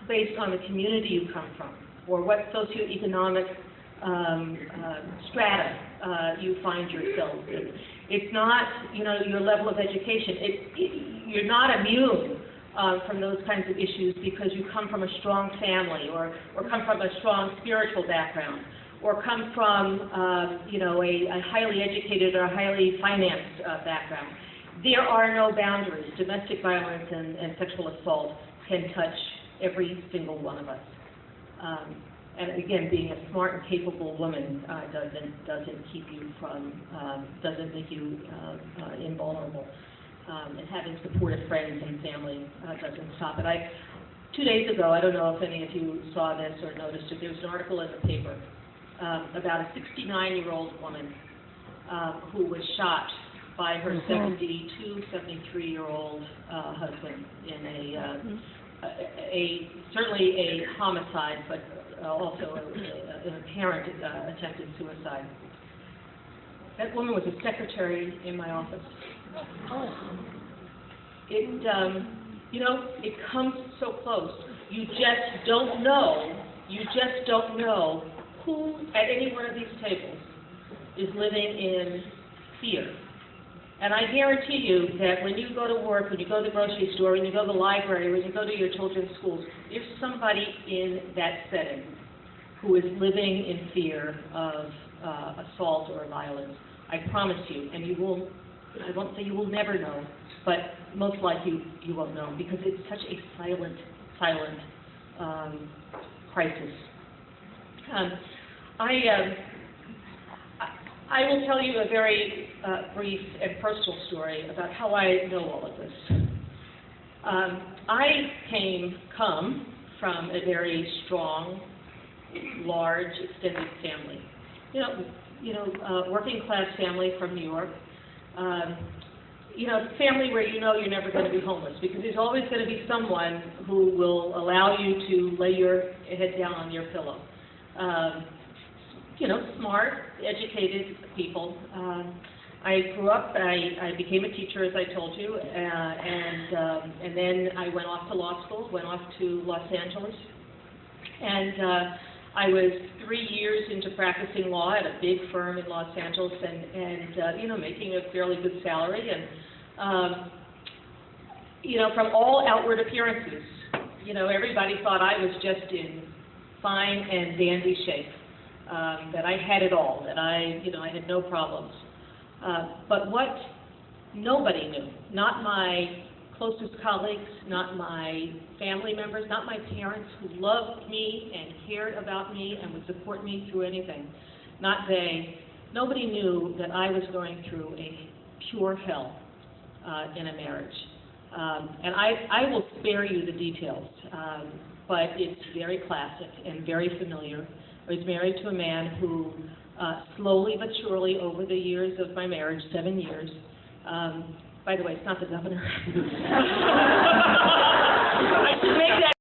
based on the community you come from, or what socioeconomic strata you find yourself in. It's not, your level of education. You're not immune from those kinds of issues because you come from a strong family, or come from a strong spiritual background, or come from, a highly educated or highly financed background. There are no boundaries. Domestic violence and sexual assault can touch every single one of us. And again, being a smart and capable woman doesn't keep you from, doesn't make you invulnerable. And having supportive friends and family doesn't stop it. 2 days ago, I don't know if any of you saw this or noticed it, there was an article in the paper about a 69-year-old woman who was shot by her 72, 73-year-old husband in certainly a homicide, but also an apparent attempted suicide. That woman was a secretary in my office. It comes so close. You just don't know. You just don't know who at any one of these tables is living in fear. And I guarantee you that when you go to work, when you go to the grocery store, when you go to the library, when you go to your children's schools, there's somebody in that setting who is living in fear of assault or violence. I promise you, and you will, I won't say you will never know, but most likely you won't know, because it's such a silent crisis. I will tell you a very brief and personal story about how I know all of this. I come from a very strong, large, extended family. Working class family from New York. Family where you're never going to be homeless, because there's always going to be someone who will allow you to lay your head down on your pillow. Smart, educated people. I grew up, I became a teacher, as I told you, and then I went off to law school, went off to Los Angeles, and I was 3 years into practicing law at a big firm in Los Angeles, and making a fairly good salary, and from all outward appearances, everybody thought I was just in fine and dandy shape. That I had it all, that I had no problems. But what nobody knew, not my closest colleagues, not my family members, not my parents who loved me and cared about me and would support me through anything, not they, nobody knew that I was going through a pure hell in a marriage. And I will spare you the details, but it's very classic and very familiar. I was married to a man who, slowly but surely over the years of my marriage, 7 years, by the way, it's not the governor. I should make that